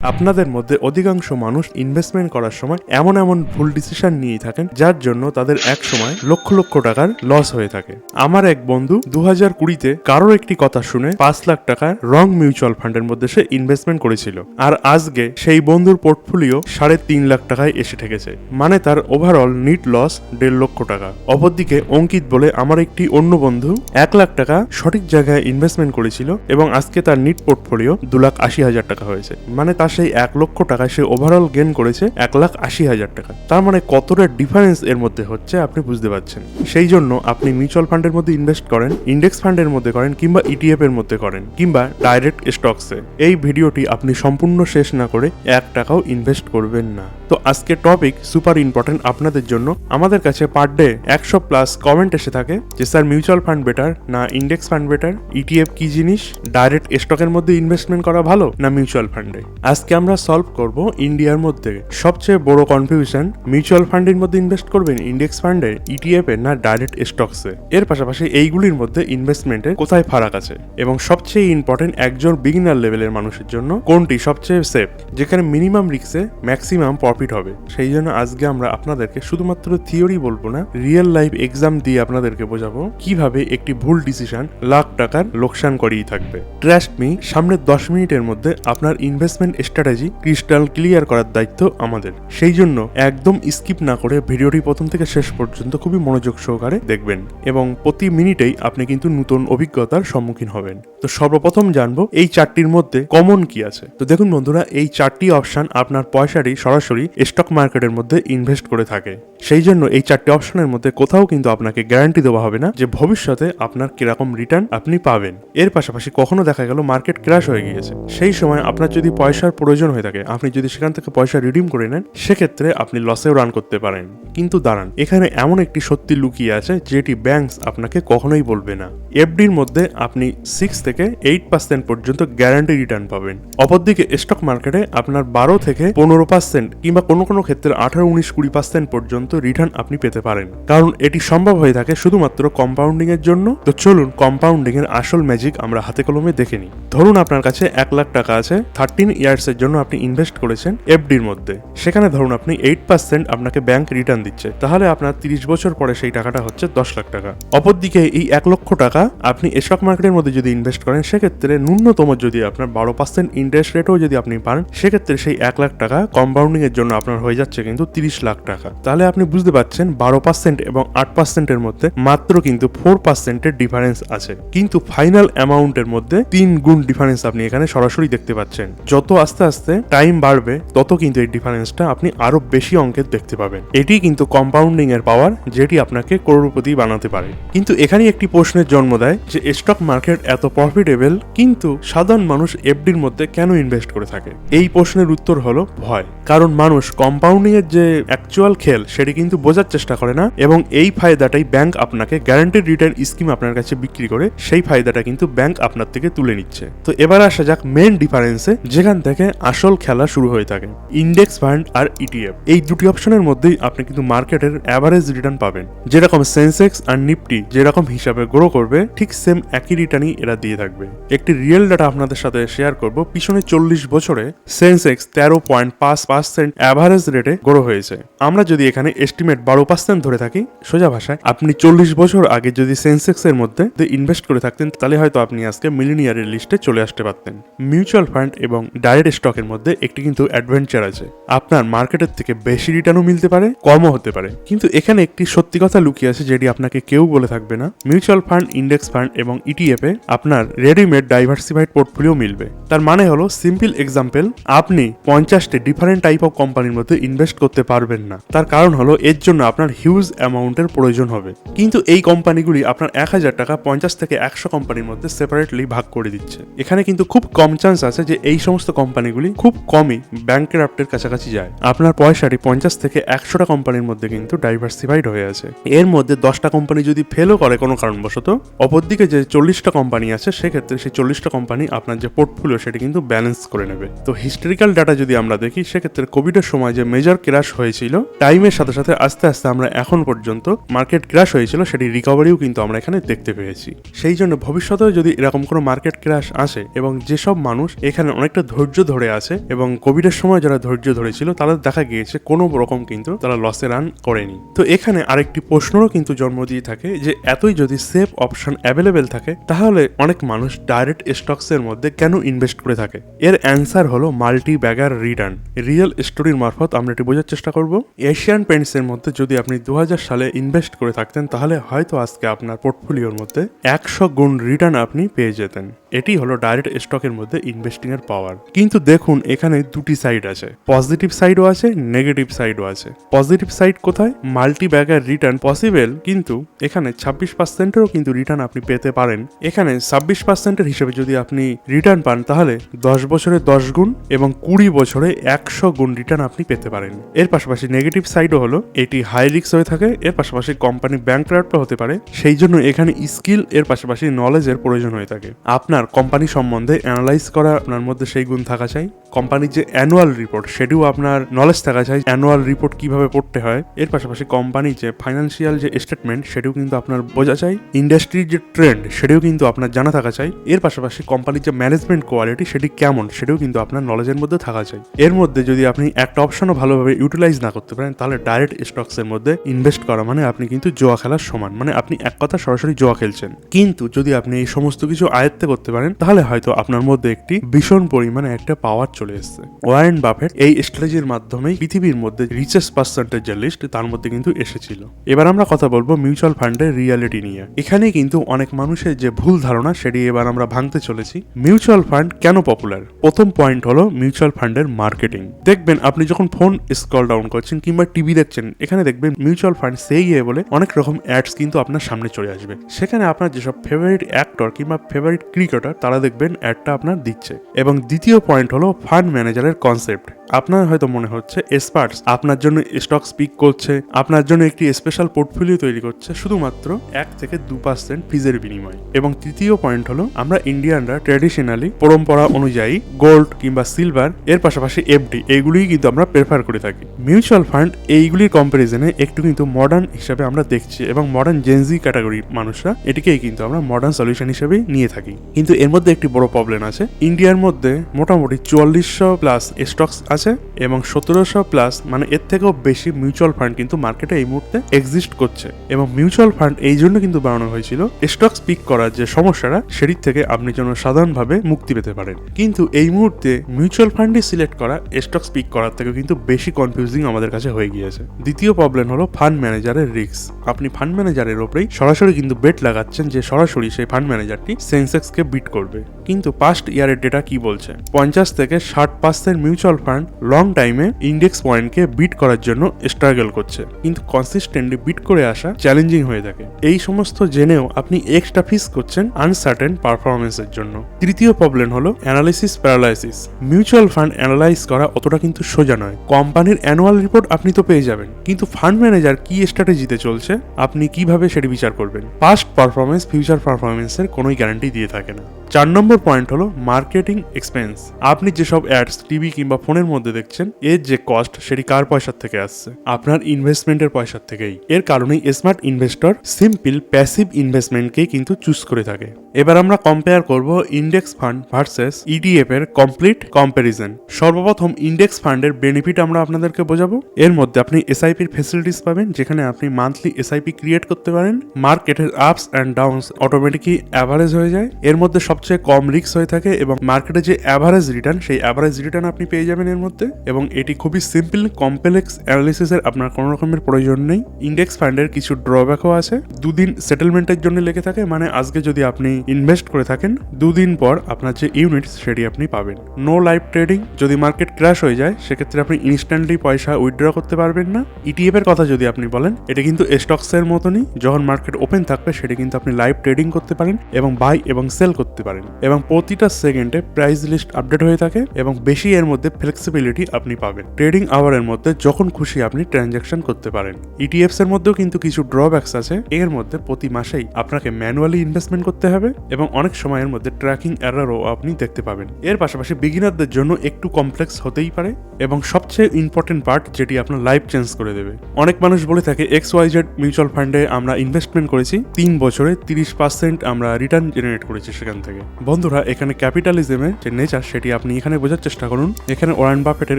আপনাদের মধ্যে অধিকাংশ মানুষ ইনভেস্টমেন্ট করার সময় এমন ভুল ডিসিশন নিয়ে থাকেন যার জন্য তাদের এক সময় লক্ষ লক্ষ টাকার লস হয়ে থাকে। আমার এক বন্ধু 2020-তে কারোর একটি কথা শুনে 5 লাখ টাকার রং মিউচুয়াল ফান্ডের মধ্যে সে ইনভেস্টমেন্ট করেছিল, আর আজকে সেই বন্ধুর পোর্টফোলিও 3.5 লাখ টাকায় এসে ঠেকেছে। মানে তার ওভারঅল নিট লস 1.5 লক্ষ টাকা। অপরদিকে অঙ্কিত বলে আমার একটি অন্য বন্ধু 1 লাখ টাকা সঠিক জায়গায় ইনভেস্টমেন্ট করেছিল এবং আজকে তার নিট পোর্টফোলিও 2,80,000 টাকা হয়েছে। মানে তার সেই 1 লক্ষ টাকায় সে ওভারঅল গেন করেছে 1,80,000 টাকা। তার মানে কতটা ডিফারেন্স এর মধ্যে হচ্ছে আপনি বুঝতে পারছেন। সেই জন্য আপনি মিউচুয়াল ফান্ডের মধ্যে ইনভেস্ট করেন, ইন্ডেক্স ফান্ডের মধ্যে করেন, কিংবা ইটিএফ এর মধ্যে করেন, কিংবা ডাইরেক্ট স্টকসে, এই ভিডিওটি আপনি সম্পূর্ণ শেষ না করে 1 টাকাও ইনভেস্ট করবেন না। তো আজকে টপিক সুপার ইম্পর্টেন্ট আপনাদের জন্য। আমাদের কাছে পার ডে 100+ কমেন্ট এসে থাকে যে স্যার মিউচুয়াল ফান্ড বেটার না ইন্ডেক্স ফান্ড বেটার, ইটিএফ কি জিনিস, ডাইরেক্ট স্টকের মধ্যে ইনভেস্টমেন্ট করা ভালো না মিউচুয়াল ফান্ডে। আজকে আমরা সলভ করব ইন্ডিয়ার মধ্যে সবচেয়ে বড় কনফিউশন, মিউচুয়াল ফান্ডের মধ্যে ইনভেস্ট করবেন ইন্ডেক্স ফান্ডে, ইটিএফ এ না ডাইরেক্ট স্টকসে। এর পাশাপাশি এইগুলির মধ্যে ইনভেস্টমেন্টের কোথায় ফারাক আছে এবং সবচেয়ে ইম্পর্টেন্ট একজন বিগিনার লেভেলের মানুষের জন্য কোনটি সবচেয়ে সেফ, যেখানে মিনিমাম রিস্কে ম্যাক্সিমাম প্রফিট হবে। সেই জন্য আজকে আমরা আপনাদেরকে শুধুমাত্র থিওরি বলবো না, রিয়েল লাইফ এক্সাম দিয়ে আপনাদেরকে বোঝাবো কিভাবে একটি ভুল ডিসিশন লাখ টাকার লোকসান করেই থাকবে। ট্রাস্ট মি, সামনের 10 মিনিটের মধ্যে আপনার ইনভেস্টমেন্ট স্ট্র্যাটেজি ক্রিস্টাল ক্লিয়ার করার দায়িত্ব আমাদের। সেই জন্য একদম স্কিপ না করে ভিডিওটি প্রথম থেকে শেষ পর্যন্ত খুবই মনোযোগ সহকারে দেখবেন এবং প্রতি মিনিটেই আপনি কিন্তু নতুন অভিজ্ঞতার সম্মুখীন হবেন। তো সর্বপ্রথম জানবো এই চারটির মধ্যে কমন কি আছে। তো দেখুন বন্ধুরা, এই 4টি অপশন আপনার পয়সাটি সরাসরি স্টক মার্কেটের মধ্যে ইনভেস্ট করে থাকে। সেই জন্য এই 4টি অপশনের মধ্যে কোথাও কিন্তু আপনাকে গ্যারান্টি দেওয়া হবে না যে ভবিষ্যতে আপনার কিরকম রিটার্ন আপনি পাবেন। এর পাশাপাশি কখনো দেখা গেল মার্কেট ক্র্যাশ হয়ে গিয়েছে, সেই সময় আপনার যদি পয়সার প্রয়োজন হয়ে থাকে, আপনি যদি সেখান থেকে পয়সা রিডিম করে নেন, সেক্ষেত্রে আপনি লসেও রান করতে পারেন। কিন্তু দাঁড়ান, এখানে এমন একটি সত্যি লুকিয়ে আছে যেটি ব্যাংকস আপনাকে কখনোই বলবে না। এফডির মধ্যে আপনি 6 থেকে 8% পর্যন্ত গ্যারান্টি রিটার্ন পাবেন। অপরদিকে স্টক মার্কেটে আপনার 12 থেকে 15% কিংবা কোনো ক্ষেত্রে 18, 19, 20% পর্যন্ত রিটার্ন আপনি পেতে পারেন, কারণ এটি সম্ভব হয়ে থাকে শুধুমাত্র কম্পাউন্ডিং এর জন্য। তো চলুন কম্পাউন্ডিং এর আসল ম্যাজিক আমরা হাতে কলমে দেখে নিই। ধরুন আপনার কাছে 1 লাখ টাকা আছে, 13 ইয়ার্স এর জন্য আপনি ইনভেস্ট করেছেন এফডির মধ্যে। সেখানে ধরুন আপনি 8% আপনাকে ব্যাংক রিটার্ন দিচ্ছে, তাহলে আপনার 30 বছর পরে সেই টাকাটা হচ্ছে 10 লাখ টাকা। অপরদিকে এই 1 লক্ষ টাকা আপনি স্টক মার্কেটের মধ্যে যদি ইনভেস্ট করেন, সেক্ষেত্রে ন্যূনতম যদি আপনার 12% ইন্টারেস্ট রেটও যদি আপনি পান, সেক্ষেত্রে সেই 1 লাখ টাকা কম্পাউন্ডিং এর জন্য আপনার হয়ে যাচ্ছে কিন্তু 30 লাখ টাকা। তাহলে আপনি বুঝতে পারছেন 12% এবং 8% এর মধ্যে মাত্র কিন্তু 4% এর ডিফারেন্স আছে, কিন্তু ফাইনাল অ্যামাউন্টের মধ্যে 3 গুণ ডিফারেন্স আপনি এখানে সরাসরি দেখতে পাচ্ছেন। যত আস্তে আস্তে টাইম বাড়বে তত কিন্তু এই ডিফারেন্সটা আপনি আরো বেশি অঙ্কের দেখতে পাবেন। এটি কিন্তু কম্পাউন্ডিং এর পাওয়ার, যেটি আপনাকে করোড়পতি বানাতে পারে। কিন্তু এখানেই একটি প্রশ্নের জন্ম দেয় যে স্টক মার্কেট এত প্রফিটেবল, কিন্তু সাধারণ মানুষ এফডির মধ্যে কেন ইনভেস্ট করে থাকে? এই প্রশ্নের উত্তর হলো ভয়। কারণ মানুষ কম্পাউন্ডিং এর যে অ্যাকচুয়াল খেল সেটি কিন্তু বোঝার চেষ্টা করে না, এবং এই ফায়দাটাই ব্যাংক আপনাকে গ্যারান্টেড রিটার্ন স্কিম আপনার কাছে বিক্রি করে সেই ফায়দাটা কিন্তু ব্যাংক আপনার থেকে তুলে নিচ্ছে। তো এবার আসা যাক মেন ডিফারেন্সে, যেখান থেকে আসল খেলা শুরু হয়ে থাকে। ইন্ডেক্স ফান্ড আর ইটিএফ, এই দুটি অপশনের মধ্যেই আপনি কিন্তু মার্কেটের অ্যাভারেজ রিটার্ন পাবেন। যেরকম সেন্সেক্স আর নিফটি যেরকম হিসাবে গ্রো করবে, ঠিক সেম একই রিটার্নই এরা দিয়ে থাকবে। একটি রিয়েল ডাটা আপনাদের সাথে শেয়ার করব। পিছনে 40 বছরে সেন্সেক্স 13.5% অ্যাভারেজ রেটে গ্রো হয়েছে। আমরা যদি এখানে এস্টিমেট 12% ধরে থাকি, সোজা ভাষায় আপনি 40 বছর আগে যদি সেন্সেক্স এর মধ্যে ইনভেস্ট করে থাকতেন, তাহলে হয়তো আপনি আজকে মিলিনিয়ারের লিস্টে চলে আসতে পারতেন। মিউচুয়াল ফান্ড এবং ডাইরেক্ট স্টকের মধ্যে একটি কিন্তু অ্যাডভেঞ্চার আছে। আপনার মার্কেটের থেকে বেশি রিটার্নও মিলতে পারে, কমও হতে পারে, কিন্তু এখানে একটি সত্যি কথা লুকিয়ে আছে যেটি আপনাকে কেউ বলে থাকবে না। মিউচুয়াল ফান্ড, ইন্ডেক্স ফান্ড এবং ইটিএফ এ আপনার রেডিমেড ডাইভার্সিফাইড পোর্টফোলিও মিলবে। তার মানে হলো, সিম্পল এক্সাম্পল, আপনি 50টি ডিফারেন্ট টাইপ অফ কোম্পানির মধ্যে ইনভেস্ট করতে পারবেন না। তার কারণ হলো এর জন্য আপনার হিউজ অ্যামাউন্টের প্রয়োজন হবে। কিন্তু এই কোম্পানিগুলি আপনার 1000 টাকা 50 থেকে 100 কোম্পানির মধ্যে সেপারেটলি ভাগ করে দিচ্ছে। এখানে কিন্তু খুব কম চান্স আছে যে এই সমস্ত কোম্পানিগুলি খুব কমই ব্যাংক্রাফটের কাছাকাছি যায়। আপনার পয়সাটি 50 থেকে 100টা কোম্পানির মধ্যে কিন্তু ডাইভার্সিফাইড হয়ে আছে। এর মধ্যে 10টা কোম্পানি যদি ফেলও করে কোনো কারণবশত, অপরদিকে যে 40টা কোম্পানি আছে, সেক্ষেত্রে সেই 40টা কোম্পানি আপনার যে পোর্টফোলিও সেটি কিন্তু ব্যালেন্স করে নেবে। তো হিস্টোরিক্যাল ডাটা যদি আমরা দেখি, সেক্ষেত্রে কোভিডের সময় যে মেজর ক্র্যাশ হয়েছিল, টাইমের সাথে সাথে আস্তে আস্তে আমরা এখন পর্যন্ত মার্কেট ক্র্যাশ হয়েছিল সেটি রিকভারিও কিন্তু আমরা এখানে দেখতে পেয়েছি। সেই জন্য ভবিষ্যতেও যদি এরকম কোনো মার্কেট ক্র্যাশ আসে এবং যেসব মানুষ এখানে অনেকটা ধৈর্য ধরে আছে এবং কোভিডের সময় যারা ধৈর্য ধরেছিল তাদের দেখা গিয়েছে কোনো রকম কিন্তু তারা লসে রান করেনি। তো এখানে আরেকটি প্রশ্নরও কিন্তু জন্ম দিয়ে থাকে যে এতই যদি সেফ অপশন অ্যাভেলেবেল থাকে তাহলে অনেক মানুষ ডাইরেক্ট স্টকসের মধ্যে কেন ইনভেস্ট করে থাকে? এর অ্যান্সার হলো মাল্টি ব্যাগার রিটার্ন। রিয়েল স্টোরির মারফত আমরা এটি বোঝার চেষ্টা করব। এশিয়ান পেইন্টসের মধ্যে যদি আপনি 2000 সালে ইনভেস্ট করে থাকতেন তাহলে হয়তো আজকে আপনার পোর্টফোলিওর মধ্যে 100 গুণ রিটার্ন আপনি পেয়ে যেতেন। এটি হলো ডাইরেক্ট স্টকের মধ্যে ইনভেস্টিং এর পাওয়ার। কিন্তু দেখুন এখানে দুটি সাইড আছে, পজিটিভ সাইডও আছে, নেগেটিভ সাইডও আছে। পজিটিভ সাইড কোথায়? মাল্টি ব্যাগার রিটার্ন পসিবল, কিন্তু এখানে 26%-এরও কিন্তু রিটার্ন আপনি পেতে পারেন। এখানে 26%-এর হিসেবে যদি আপনি রিটার্ন পান তাহলে 10 বছরে 10 গুণ এবং 20 বছরে 100 গুণ রিটার্ন আপনি পেতে পারেন। এর পাশাপাশি নেগেটিভ সাইডও হলো এটি হাই রিস্ক হয়ে থাকে, এর পাশাপাশি কোম্পানি ব্যাংকরাপ্ট হতে পারে, সেই জন্য এখানে স্কিল এর পাশাপাশি নলেজের প্রয়োজন হয়ে থাকে। আপনার কোম্পানি সম্বন্ধে অ্যানালাইজ করা আপনার মধ্যে সেই গুণ থাকা চাই। কোম্পানির যে অ্যানুয়াল রিপোর্ট সেটিও আপনার নলেজ থাকা চাই, অ্যানুয়াল রিপোর্ট কিভাবে পড়তে হয়। এর পাশাপাশি কোম্পানির যে ফাইন্যান্সিয়াল যে স্টেটমেন্ট সেটিও কিন্তু আপনার বোঝা চাই। ইন্ডাস্ট্রির যে ট্রেন্ড সেটিও কিন্তু আপনার জানা থাকা চাই। এর পাশাপাশি কোম্পানির যে ম্যানেজমেন্ট কোয়ালিটি সেটি কেমন সেটিও কিন্তু আপনার নলেজের মধ্যে থাকা চাই। এর মধ্যে যদি আপনি একটা অপশনও ভালোভাবে ইউটিলাইজ না করতে পারেন তাহলে ডাইরেক্ট স্টকসের মধ্যে ইনভেস্ট করা মানে আপনি কিন্তু জুয়া খেলার সমান, মানে আপনি এক কথা সরাসরি জুয়া খেলছেন। কিন্তু যদি আপনি এই সমস্ত কিছু আয়ত্তে করতে পারেন তাহলে হয়তো আপনার মধ্যে একটি ভীষণ পরিমাণে একটা পাওয়ার চলে এসছে। ওয়ারেন বাফেট এই স্ট্র্যাটেজির মাধ্যমেই পৃথিবীর মধ্যে রিচেস্ট পার্সেন্টেজ যে লিস্ট তার মধ্যে কিন্তু এসেছিল। এবার আমরা কথা বলবো মিউচুয়াল ফান্ডের রিয়ালিটি নিয়ে। এখানে কিন্তু অনেক মানুষের যে ভুল ধারণা সেটি এবার আমরা ভাঙতে চলেছি। মিউচুয়াল ফান্ড কেন পপুলার? প্রথম পয়েন্ট হলো মিউচুয়াল ফান্ডের মার্কেটিং। দেখবেন আপনি যখন ফোন স্ক্রল ডাউন করছেন কিংবা টিভি দেখছেন, এখানে দেখবেন মিউচুয়াল ফান্ড সেই বলে অনেক রকম অ্যাডস কিন্তু আপনার সামনে চলে আসবে। সেখানে আপনার যেসব ফেভারিট অ্যাক্টর কিংবা ফেভারিট ক্রিকেটার তারা দেখবেন অ্যাডটা আপনার দিচ্ছে। এবং দ্বিতীয় পয়েন্ট হলো ফান্ড ম্যানেজারের কনসেপ্ট। আপনার হয়তো মনে হচ্ছে এক্সপার্টস আপনার জন্য স্টক স্পিক করছে, আপনার জন্য একটি স্পেশাল পোর্টফোলিও তৈরি করছে শুধুমাত্র 1 থেকে 2% ফিজের বিনিময়ে। এবং তৃতীয় পয়েন্ট হলো আমরা ইন্ডিয়ানরা ট্র্যাডিশনালি পরম্পরা অনুযায়ী গোল্ড কিংবা সিলভার এর পাশাপাশি এফডি এইগুলিই কিন্তু আমরা প্রেফার করে থাকি। মিউচুয়াল ফান্ড এইগুলির কম্পারিজনে একটু কিন্তু মডার্ন হিসাবে আমরা দেখছি এবং মডার্ন জেনজি ক্যাটাগরির মানুষরা এটিকেই কিন্তু আমরা মডার্ন সলিউশন হিসেবেই নিয়ে থাকি। কিন্তু এর মধ্যে একটি বড় প্রবলেম আছে। ইন্ডিয়ার মধ্যে মোটামুটি 4400 প্লাস স্টকস আছে এবং 1700 প্লাস মানে এর থেকেও বেশি মিউচুয়াল ফান্ড কিন্তু মার্কেটে এই মুহূর্তে এক্সিস্ট করছে। এবং মিউচুয়াল ফান্ড এই জন্য কিন্তু বানানো হয়েছিল স্টক স্পিক করার যে সমস্যাটা সেটির থেকে আপনি যেন সাধারণভাবে মুক্তি পেতে পারেন। কিন্তু এই মুহূর্তে মিউচুয়াল ফান্ডে সিলেক্ট করা স্টক স্পিক করার থেকে কিন্তু বেশি কনফিউজিং আমাদের কাছে হয়ে গিয়েছে। দ্বিতীয় প্রবলেম হলো ফান্ড ম্যানেজারের রিস্ক। আপনি ফান্ড ম্যানেজারের ওপরেই সরাসরি কিন্তু বেট লাগাচ্ছেন যে সরাসরি সেই ফান্ড ম্যানেজারটি সেন্সেক্সকে বিট করবে। কিন্তু পাস্ট ইয়ারের ডেটা কি বলছে? 50 থেকে 60% মিউচুয়াল ফান্ড লং টাইমে ইন্ডেক্স পয়েন্টকে বিট করার জন্য স্ট্রাগল করছে, কিন্তু কনসিস্টেন্টলি বিট করে আসা চ্যালেঞ্জিং হয়ে থাকে। এই সমস্ত জেনেও আপনি এক্সট্রা ফিস করছেন আনসার্টেন পারফরমেন্সের জন্য। তৃতীয় প্রবলেম হলো analysis paralysis. Mutual fund analyse করা অতটা কিন্তু সোজা নয়। কোম্পানির অ্যানুয়াল রিপোর্ট আপনি তো পেয়ে যাবেন, কিন্তু ফান্ড ম্যানেজার কি স্ট্র্যাটেজিতে চলছে আপনি কিভাবে সেটি বিচার করবেন? পাস্ট পারফরমেন্স ফিউচার পারফরমেন্সের কোনোই গ্যারান্টি দিয়ে থাকে না। 4 নম্বর পয়েন্ট হলো মার্কেটিং এক্সপেন্স। আপনি যেসব অ্যাডস টিভি কিংবা ফোনের মধ্যে দেখছেন এর যে কস্ট সেটি কার পয়সার থেকে আসছে? আপনার ইনভেস্টমেন্টের পয়সার থেকেই। এর কারণেই স্মার্ট ইনভেস্টর সিম্পল প্যাসিভ ইনভেস্টমেন্টকে কিন্তু চুজ করে থাকে। এবার আমরা কম্পেয়ার করব ইন্ডেক্স ফান্ড ভার্সেস ইটিএফ এর কমপ্লিট কম্প্যারিজন। সর্বপ্রথম ইন্ডেক্স ফান্ডের বেনিফিট আমরা আপনাদেরকে বোঝাবো। এর মধ্যে আপনি এসআইপির ফ্যাসিলিটিস পাবেন, যেখানে আপনি মান্থলি এসআইপি ক্রিয়েট করতে পারেন। মার্কেটের ups and downs automatically average হয়ে যায়। এর মধ্যে সবচেয়ে কম রিস্ক হয়ে থাকে এবং মার্কেটে যে অ্যাভারেজ রিটার্ন সেই অ্যাভারেজ রিটার্ন আপনি পেয়ে যাবেন এর মধ্যে। এবং এটি খুবই সিম্পল, কমপ্লেক্স অ্যানালিসিসের আপনার কোনো রকমের প্রয়োজন নেই। ইন্ডেক্স ফান্ডের কিছু ড্রব্যাকও আছে। 2 দিন সেটেলমেন্টের জন্য লেগে থাকে, মানে আজকে যদি আপনি ইনভেস্ট করে থাকেন 2 দিন পর আপনার যে ইউনিটস সেটি আপনি পাবেন। No live trading. যদি মার্কেট ক্র্যাশ হয়ে যায় সেক্ষেত্রে আপনি ইনস্ট্যান্টলি পয়সা উইথড্র করতে পারবেন না। ইটিএফ এর কথা যদি আপনি বলেন, এটা কিন্তু স্টকস এর মতনই। যখন মার্কেট ওপেন থাকবে সেটি কিন্তু আপনি লাইভ ট্রেডিং করতে পারেন এবং বাই এবং সেল করতে পারেন। এবং প্রতিটা সেকেন্ডে প্রাইস লিস্ট আপডেট হয়ে থাকে এবং বেশি এর মধ্যে ফ্লেক্সিবিলিটি আপনি পাবেন। ট্রেডিং আওয়ারের মধ্যে যখন খুশি আপনি ট্রানজাকশন করতে পারেন। ইটিএফস এর মধ্যেও কিন্তু কিছু ড্রব্যাকস আছে। এর মধ্যে প্রতি মাসেই আপনাকে ম্যানুয়ালি ইনভেস্টমেন্ট করতে হবে এবং অনেক সময়ের মধ্যে ট্র্যাকিং এররও আপনি দেখতে পাবেন। এর পাশাপাশি বিগিনারদের জন্য একটু কমপ্লেক্স হতেই পারে এবং সবচেয়ে ইম্পর্টেন্ট পার্ট যেটি আপনার লাইফ চেঞ্জ করে দেবে। অনেক মানুষ বলে থাকে XYZ মিউচুয়াল ফান্ডে আমরা ইনভেস্টমেন্ট করেছি 3 বছরে 30% আমরা রিটার্ন জেনারেট করেছি সেখান থেকে। থাকে। বন্ধুরা, এখানে ক্যাপিটালিজমের যে নেচার সেটি আপনি এখানে বোঝার চেষ্টা করুন। এখানে ওয়ারেন বাফেটের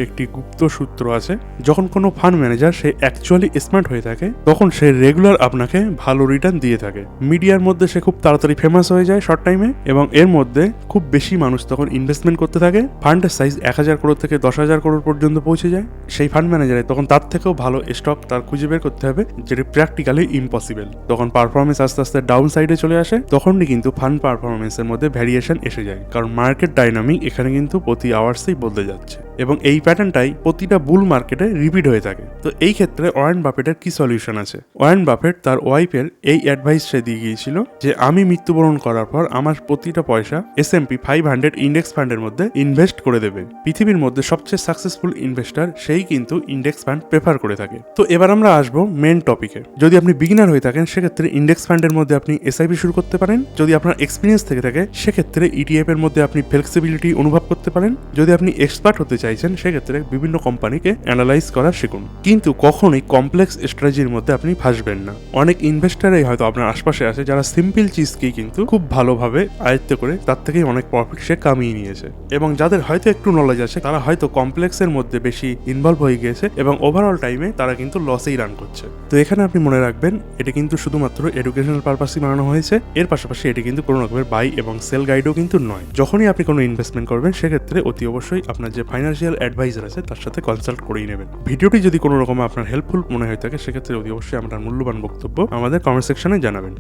একটি গুপ্ত সূত্র আছে। যখন কোনো ফান্ড ম্যানেজার সে অ্যাকচুয়ালি স্মার্ট হয়ে থাকে তখন সে রেগুলার আপনাকে ভালো রিটার্ন দিয়ে থাকে। মিডিয়ার মধ্যে সে খুব তাড়াতাড়ি ফেমাস হয়ে যায় শর্ট টাইমে, এবং এর মধ্যে খুব বেশি মানুষ তখন ইনভেস্টমেন্ট করতে থাকে। ফান্ডের সাইজ 1000 করোড় থেকে 10,000 করোড় পর্যন্ত পৌঁছে যায়। সেই ফান্ড ম্যানেজারে তখন তার থেকেও ভালো স্টক তার খুঁজে বের করতে হবে, যেটি প্র্যাকটিক্যালি ইম্পসিবল। তখন পারফরমেন্স আস্তে আস্তে ডাউন সাইডে চলে আসে। তখনই কিন্তু ফান্ড পারফরমেন্সের মধ্যে ভ্যারিয়েশন এসে যায়, কারণ মার্কেট ডাইনামিক এখানে কিন্তু প্রতি আওয়ার্সেই বদলে যাচ্ছে, এবং এই প্যাটার্নটাই প্রতিটা বুল মার্কেটে রিপিট হয়ে থাকে। তো এই ক্ষেত্রে ওয়ারেন বাফেটের কি সলিউশন আছে? ওয়ারেন বাফেট তার ওয়াইফের এই অ্যাডভাইস সে দিয়ে গিয়েছিল যে আমি মৃত্যুবরণ করার পর আমার প্রতিটা পয়সা S&P 500 ইন্ডেক্স ফান্ডের মধ্যে ইনভেস্ট করে দেবে। পৃথিবীর মধ্যে সবচেয়ে সাকসেসফুল ইনভেস্টর সেই কিন্তু ইন্ডেক্স ফান্ড প্রেফার করে থাকে। তো এবার আমরা আসবো মেন টপিকে। যদি আপনি বিগিনার হয়ে থাকেন সেক্ষেত্রে ইন্ডেক্স ফান্ডের মধ্যে আপনি SIP শুরু করতে পারেন। যদি আপনার এক্সপিরিয়েন্স থেকে থাকে সেক্ষেত্রে ETF এর মধ্যে আপনি ফ্লেক্সিবিলিটি অনুভব করতে পারেন। যদি আপনি এক্সপার্ট হতে চাইছেন সেক্ষেত্রে বিভিন্ন কোম্পানিকে অ্যানালাইজ করা শিখুন, কিন্তু কখনোই কমপ্লেক্স স্ট্র্যাটেজির মধ্যে আপনি ফাঁসবেন না। অনেক ইনভেস্টারই হয়তো আপনার আশপাশে আছে যারা সিম্পল চিজকেই কিন্তু খুব ভালোভাবে আয়ত্ত করে তার থেকেই অনেক প্রফিট সে কামিয়ে নিয়েছে, এবং যাদের হয়তো একটু নলেজ আছে তারা হয়তো কমপ্লেক্সের মধ্যে বেশি ইনভলভ হয়ে গিয়েছে এবং ওভারঅল টাইমে তারা কিন্তু লসেই রান করছে। তো এখানে আপনি মনে রাখবেন এটি কিন্তু শুধুমাত্র এডুকেশনাল পারপাসই বানানো হয়েছে। এর পাশাপাশি এটি কিন্তু কোনো রকমের বাই এবং সেল গাইডও কিন্তু নয়। যখনই আপনি কোনো ইনভেস্টমেন্ট করবেন সেক্ষেত্রে অতি অবশ্যই আপনার যে ফাইন্যান্সিয়াল অ্যাডভাইজার আছে তার সাথে কনসাল্ট করেই নেবেন। ভিডিওটি যদি কোনো রকম আপনার হেল্পফুল মনে হয়ে থাকে সেক্ষেত্রে অতি অবশ্যই আপনার মূল্যবান বক্তব্য আমাদের কমেন্ট সেকশনে জানাবেন।